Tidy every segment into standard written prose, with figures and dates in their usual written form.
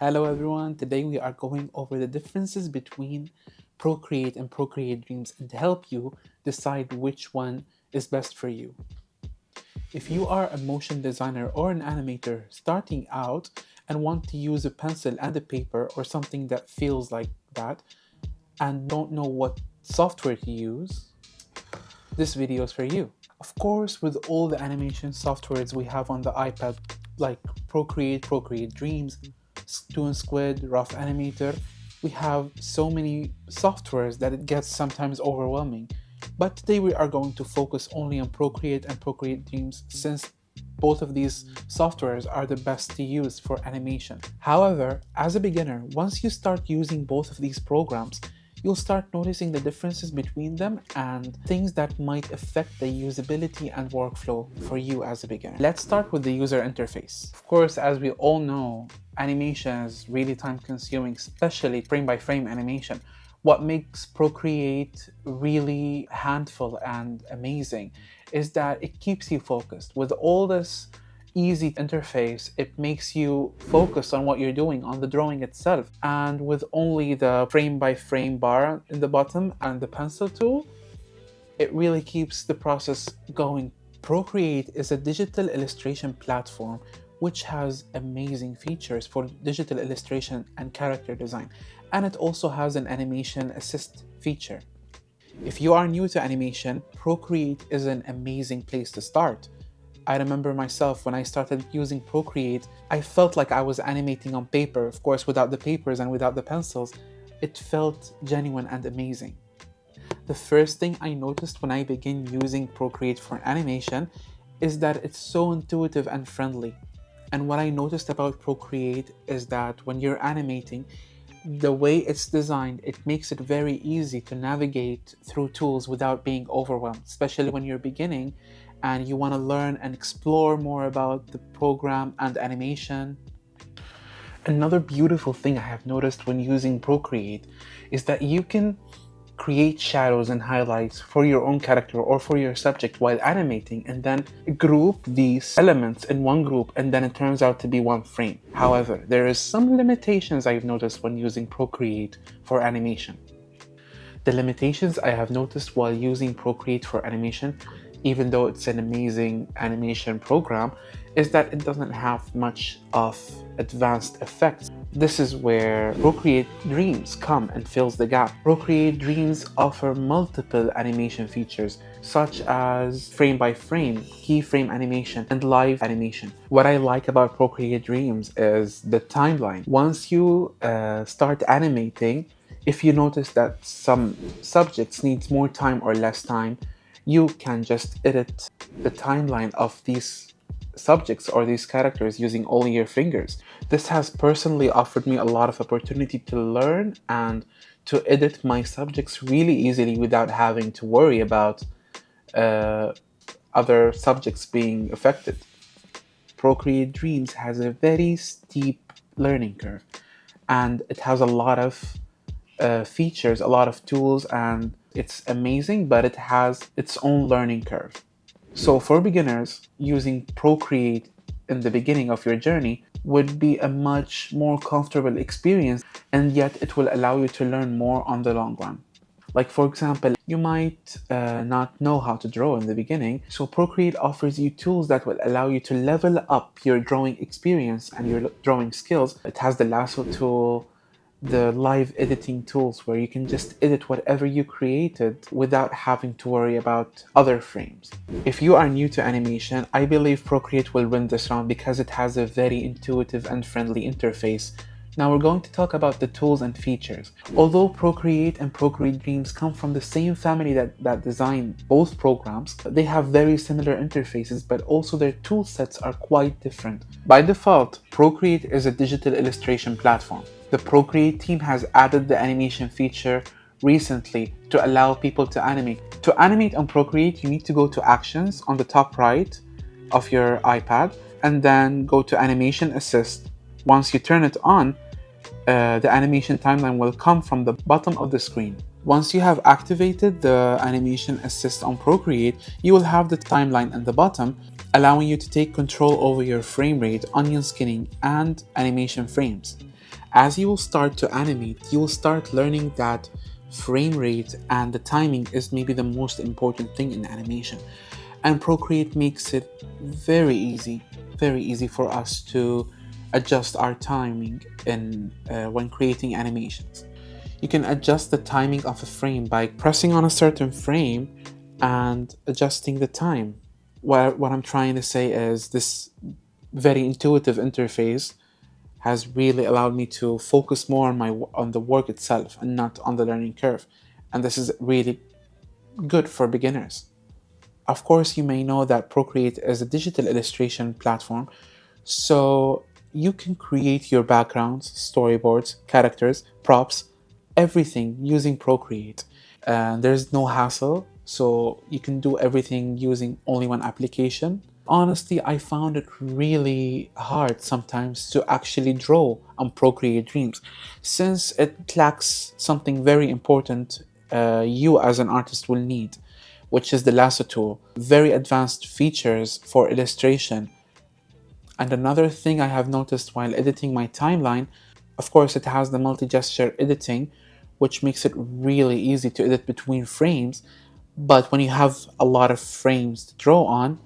Hello everyone, today we are going over the differences between Procreate and Procreate Dreams and to help you decide which one is best for you. If you are a motion designer or an animator starting out and want to use a pencil and a paper or something that feels like that and don't know what software to use, this video is for you. Of course, with all the animation softwares we have on the iPad like Procreate, Procreate Dreams, Toon Squid, Rough Animator, we have so many softwares that it gets sometimes overwhelming. But today we are going to focus only on Procreate and Procreate Dreams since both of these softwares are the best to use for animation. However, as a beginner, once you start using both of these programs, you'll start noticing the differences between them and things that might affect the usability and workflow for you as a beginner. Let's start with the user interface. Of course, as we all know, animation is really time consuming, especially frame by frame animation. What makes Procreate really handful and amazing is that it keeps you focused. With all this easy interface, it makes you focus on what you're doing, on the drawing itself. And with only the frame by frame bar in the bottom and the pencil tool, it really keeps the process going. Procreate is a digital illustration platform which has amazing features for digital illustration and character design, and it also has an animation assist feature. If you are new to animation, Procreate is an amazing place to start. I remember myself when I started using Procreate, I felt like I was animating on paper, of course without the papers and without the pencils. It felt genuine and amazing. The first thing I noticed when I began using Procreate for animation is that it's so intuitive and friendly. And what I noticed about Procreate is that when you're animating, the way it's designed, it makes it very easy to navigate through tools without being overwhelmed, especially when you're beginning and you want to learn and explore more about the program and animation. Another beautiful thing I have noticed when using Procreate is that you can create shadows and highlights for your own character or for your subject while animating and then group these elements in one group and then it turns out to be one frame. However, there is some limitations I've noticed when using Procreate for animation. The limitations I have noticed while using Procreate for animation, even though it's an amazing animation program, is that it doesn't have much of advanced effects. This is where Procreate Dreams come and fills the gap. Procreate Dreams offer multiple animation features such as frame by frame, keyframe animation, and live animation. What I like about Procreate Dreams is the timeline. Once you start animating, if you notice that some subjects needs more time or less time, you can just edit the timeline of these subjects or these characters using only your fingers. This has personally offered me a lot of opportunity to learn and to edit my subjects really easily without having to worry about other subjects being affected. Procreate Dreams has a very steep learning curve and it has a lot of features, a lot of tools, and it's amazing, but it has its own learning curve. So for beginners, using Procreate in the beginning of your journey would be a much more comfortable experience, and yet it will allow you to learn more on the long run. Like for example, you might not know how to draw in the beginning, so Procreate offers you tools that will allow you to level up your drawing experience and your drawing skills. It has the lasso tool, the live editing tools where you can just edit whatever you created without having to worry about other frames. If you are new to animation, I believe Procreate will win this round because it has a very intuitive and friendly interface. Now we're going to talk about the tools and features. Although Procreate and Procreate Dreams come from the same family that designed both programs, they have very similar interfaces, but also their tool sets are quite different. By default, Procreate is a digital illustration platform. The Procreate team has added the animation feature recently to allow people to animate. To animate on Procreate, you need to go to Actions on the top right of your iPad and then go to Animation Assist. Once you turn it on, the animation timeline will come from the bottom of the screen. Once you have activated the animation assist on Procreate, you will have the timeline at the bottom, allowing you to take control over your frame rate, onion skinning, and animation frames. As you will start to animate, you will start learning that frame rate and the timing is maybe the most important thing in animation. And Procreate makes it very easy for us to adjust our timing when creating animations. You can adjust the timing of a frame by pressing on a certain frame and adjusting the time. What I'm trying to say is this very intuitive interface has really allowed me to focus more on the work itself and not on the learning curve. And this is really good for beginners. Of course, you may know that Procreate is a digital illustration platform, so you can create your backgrounds, storyboards, characters, props, everything using Procreate. There's no hassle, so you can do everything using only one application. Honestly, I found it really hard sometimes to actually draw on Procreate Dreams, since it lacks something very important you as an artist will need, which is the lasso tool. Very advanced features for illustration. And another thing I have noticed while editing my timeline, of course, it has the multi-gesture editing, which makes it really easy to edit between frames. But when you have a lot of frames to draw on,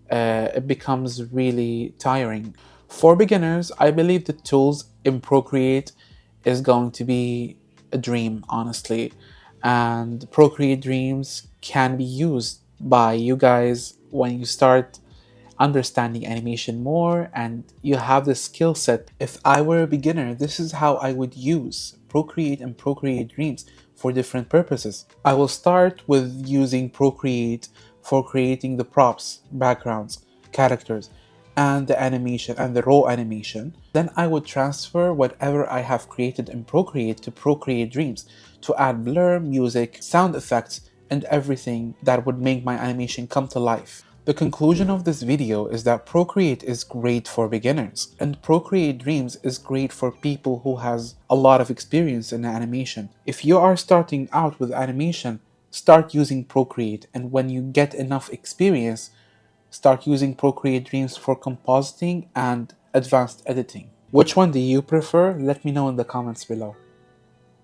it becomes really tiring. For beginners, I believe the tools in Procreate is going to be a dream, honestly. And Procreate Dreams can be used by you guys when you start understanding animation more and you have the skill set. If I were a beginner, this is how I would use Procreate and Procreate Dreams for different purposes. I will start with using Procreate for creating the props, backgrounds, characters, and the animation and the raw animation. Then I would transfer whatever I have created in Procreate to Procreate Dreams to add blur, music, sound effects, and everything that would make my animation come to life. The conclusion of this video is that Procreate is great for beginners, and Procreate Dreams is great for people who has a lot of experience in animation. If you are starting out with animation, start using Procreate, and when you get enough experience, start using Procreate Dreams for compositing and advanced editing. Which one do you prefer? Let me know in the comments below.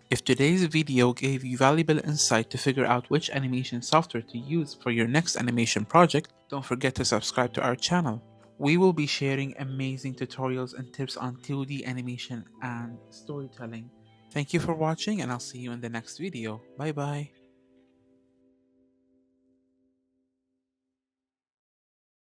If today's video gave you valuable insight to figure out which animation software to use for your next animation project, don't forget to subscribe to our channel. We will be sharing amazing tutorials and tips on 2D animation and storytelling. Thank you for watching, and I'll see you in the next video. Bye bye.